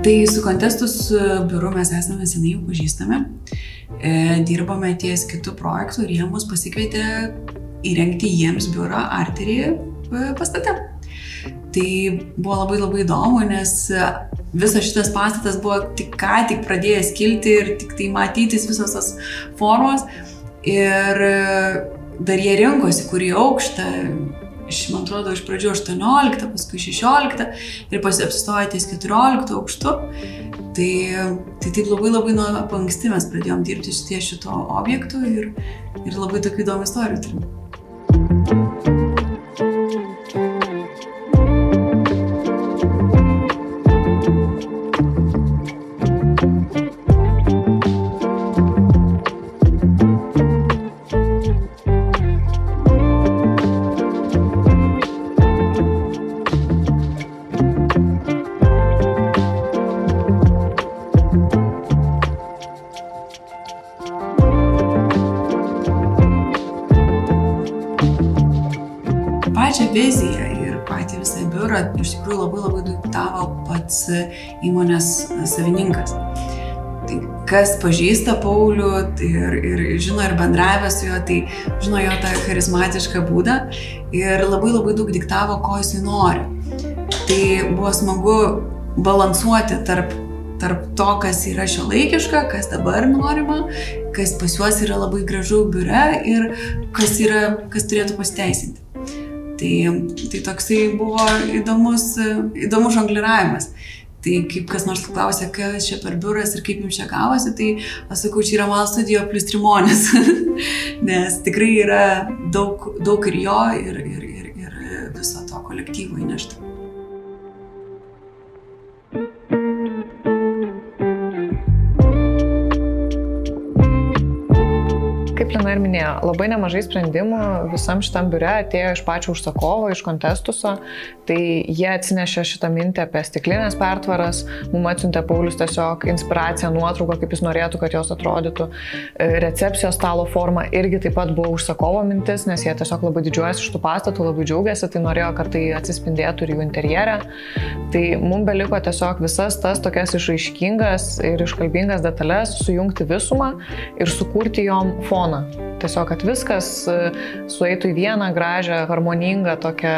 Tai su Contestus biuru mes esame senai jau pažįstami, dirbame ties kitų projektų ir jie mus pasikvietė įrengti jiems biurą Artery pastate. Tai buvo labai įdomu, nes visas šitas pastatas buvo ką tik pradėjęs kilti ir tik tai matytis visos tos formos. Ir dar jie rinkosi, kurį aukštą, man atrodo, iš pradžių 18, paskui 16 ir apsistojo ties 14 aukštu. Tai taip labai nuo anksti mes pradėjom dirbti ties šito objektu ir labai tokių įdomių istorijų turim. Pačią viziją ir patį visą biurą iš tikrųjų labai diktavo pats įmonės savininkas. Tai kas pažįsta Paulių ir žino ir bendravę su juo, tai žino jo tą charizmatišką būdą ir labai daug diktavo, ko jisai nori. Tai buvo smagu balansuoti tarp to, kas yra šiuolaikiška, kas dabar norima, kas pas juos yra labai gražu biure ir kas turėtų pasiteisinti. Tai toksai buvo įdomus žongliravimas. Tai kaip kas nors klausė, kas čia per biuras ir kaip jums čia gavosi, tai aš sakau, čia yra Mal Studio plus Trimonis. Nes tikrai yra daug ir jo ir viso to kolektyvo įnešta. Kaip Lina ir minėjo, labai nemažai sprendimų visam šitam biure atėjo iš pačio užsakovo, iš Contestuso. Tai jie atsinešė šitą mintį apie stiklinės pertvaras, mums atsiuntė Paulius tiesiog inspiraciją, nuotrauką, kaip jis norėtų, kad jos atrodytų. Recepcijos stalo forma irgi taip pat buvo užsakovo mintis, nes jie tiesiog labai didžiuojasi iš tų pastatų, labai džiaugiasi, tai norėjo, kad tai atsispindėtų ir jų interjere. Tai mums beliko tiesiog visas tas tokias išraiškingas ir iškalbingas detalės sujungti visumą ir sukurti jom foną. Tiesiog, kad viskas sueitų į vieną gražią, harmoningą tokią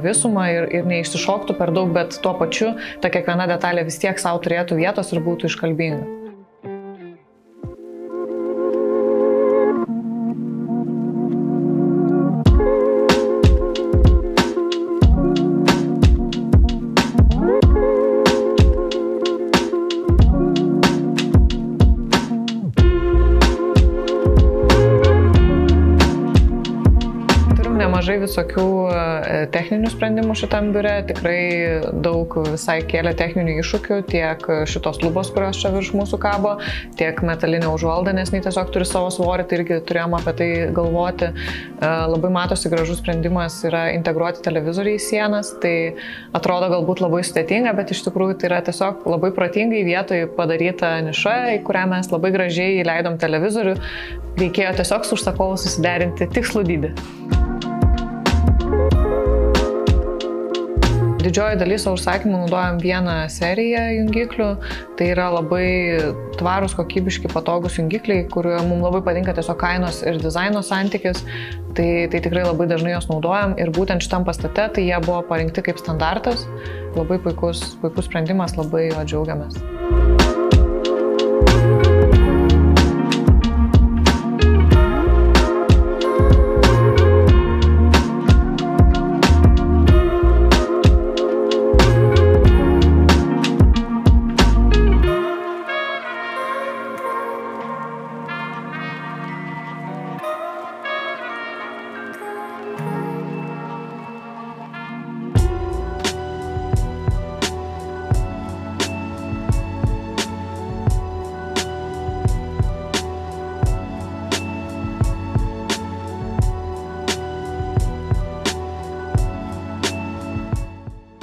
visumą ir neišsišoktų per daug, bet tuo pačiu ta kiekviena detalė vis tiek savo turėtų vietos ir būtų iškalbinga. Nemažai visokių techninių sprendimų šitam biure, tikrai daug visai kėlė techninių iššūkių, tiek šitos lubos, kurios čia virš mūsų kabo, tiek metalinė užvalda, nes jinai tiesiog turi savo svorį, tai irgi turėjom apie tai galvoti. Labai matosi gražus sprendimas yra integruoti televizorių į sienas, tai atrodo galbūt labai sudėtinga, bet iš tikrųjų tai yra tiesiog labai protingai vietoj padaryta niša, į kurią mes labai gražiai įleidom televizorių, reikėjo tiesiog su užsakovu susiderinti tikslų dydį. Didžioji dalis savo užsakymų naudojam vieną seriją jungiklių, tai yra labai tvarūs, kokybiški, patogus jungikliai, kurie mums labai patinka tiesiog kainos ir dizaino santykis, tai tikrai labai dažnai jos naudojam ir būtent šitam pastate tai jie buvo parinkti kaip standartas, labai puikus sprendimas, labai jo džiaugiamės.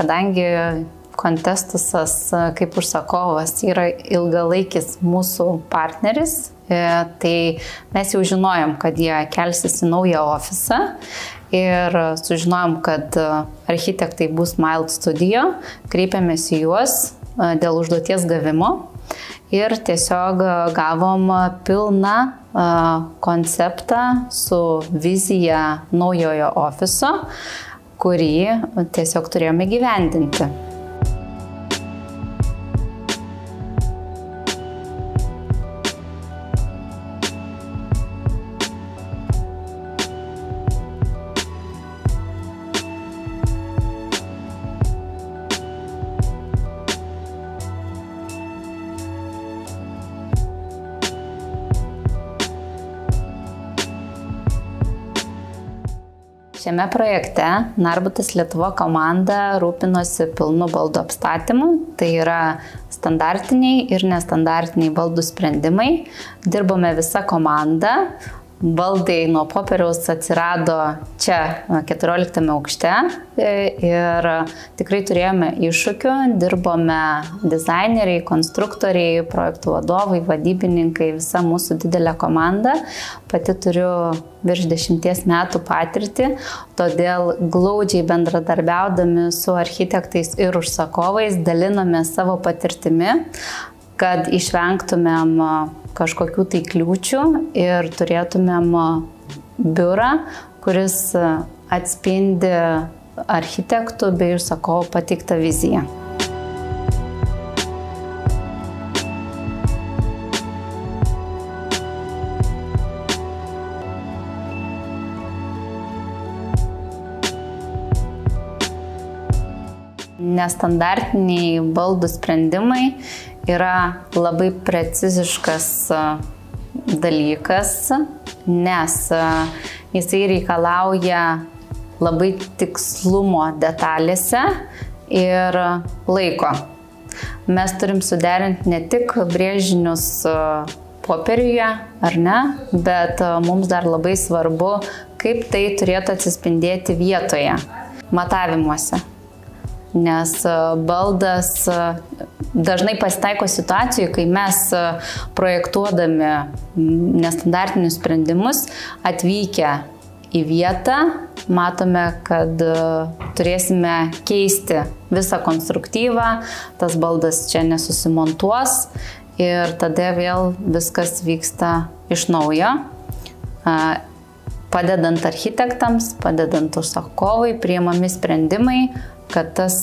Kadangi Contestusas kaip užsakovas yra ilgalaikis mūsų partneris, tai mes jau žinojom, kad jie kelsis į naują ofisą ir sužinojom, kad architektai bus Mild Studio, kreipėmės į juos dėl užduoties gavimo ir tiesiog gavom pilną konceptą su vizija naujojo ofiso, kurį tiesiog turėjome gyvendinti. Šiame projekte Narbutas Lietuva komanda rūpinosi pilnu baldų apstatymu, tai yra standartiniai ir nestandartiniai baldų sprendimai. Dirbome visa komanda, baldai nuo popieriaus atsirado čia 14 aukšte ir tikrai turėjome iššūkių, dirbome dizaineriai, konstruktoriai, projektų vadovai, vadybininkai, visa mūsų didelė komanda. Pati turiu virš 10 metų patirtį, todėl glaudžiai bendradarbiaudami su architektais ir užsakovais dalinome savo patirtimi, kad išvengtumėm kažkokių tai kliūčių ir turėtumėm biurą, kuris atspindi architektų bei užsakovų pateiktą viziją. Nestandartiniai baldų sprendimai yra labai preciziškas dalykas, nes jisai reikalauja labai tikslumo detalėse ir laiko. Mes turim suderinti ne tik brėžinius popieriuje, ar ne, bet mums dar labai svarbu, kaip tai turėtų atsispindėti vietoje, matavimuose. Nes baldas dažnai pasitaiko situacijų, kai mes projektuodami nestandartinius sprendimus atvykę į vietą, matome, kad turėsime keisti visą konstruktyvą, tas baldas čia nesusimontuos ir tada vėl viskas vyksta iš naujo. Padedant architektams, padedant užsakovui, priimami sprendimai, kad tas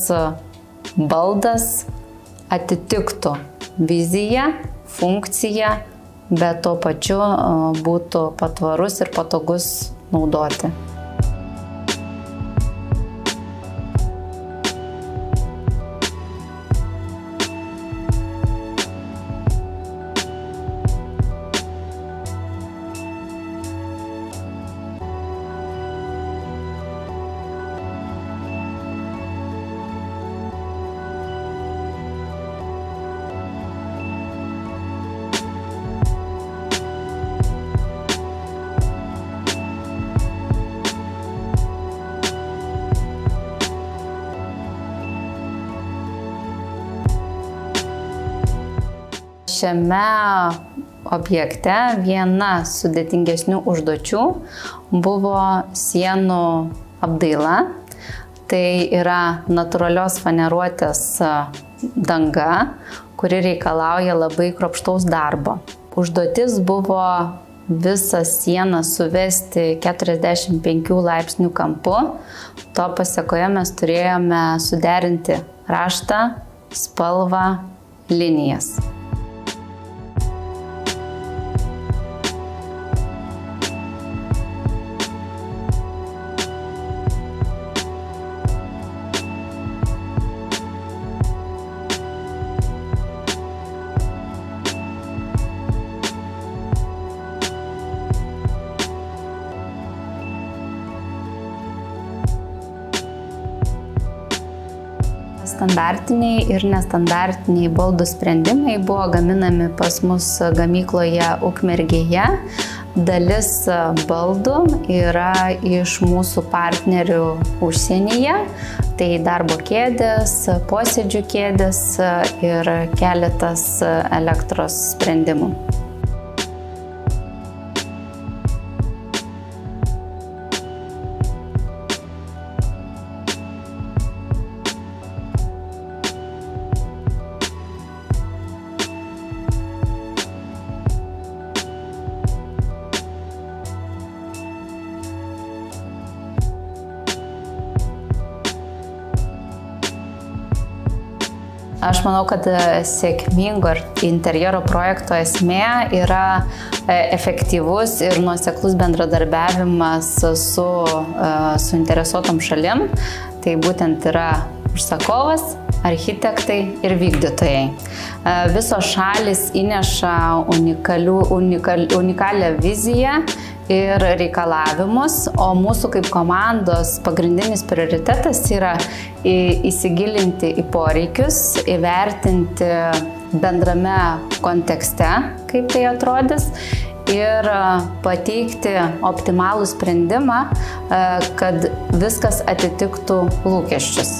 baldas atitiktų viziją, funkciją, bet tuo pačiu būtų patvarus ir patogus naudoti. Šiame objekte viena sudėtingesnių užduočių buvo sienų apdaila. Tai yra natūralios faneruotės danga, kuri reikalauja labai kruopštaus darbo. Užduotis buvo visą sieną suvesti 45 laipsnių kampu. To pasekoje mes turėjome suderinti raštą, spalvą, linijas. Standartiniai ir nestandartiniai baldų sprendimai buvo gaminami pas mus gamykloje Ukmergėje. Dalis baldų yra iš mūsų partnerių užsienyje, tai darbo kėdės, posėdžių kėdės ir keletas elektros sprendimų. Aš manau, kad sėkmingo interjero projekto esmė yra efektyvus ir nuoseklus bendradarbiavimas su suinteresuotom šalim. Tai būtent yra užsakovas, architektai ir vykdytojai. Visos šalis įneša unikalią viziją ir reikalavimus, o mūsų kaip komandos pagrindinis prioritetas yra įsigilinti į poreikius, įvertinti bendrame kontekste, kaip tai atrodys, ir pateikti optimalų sprendimą, kad viskas atitiktų lūkesčius.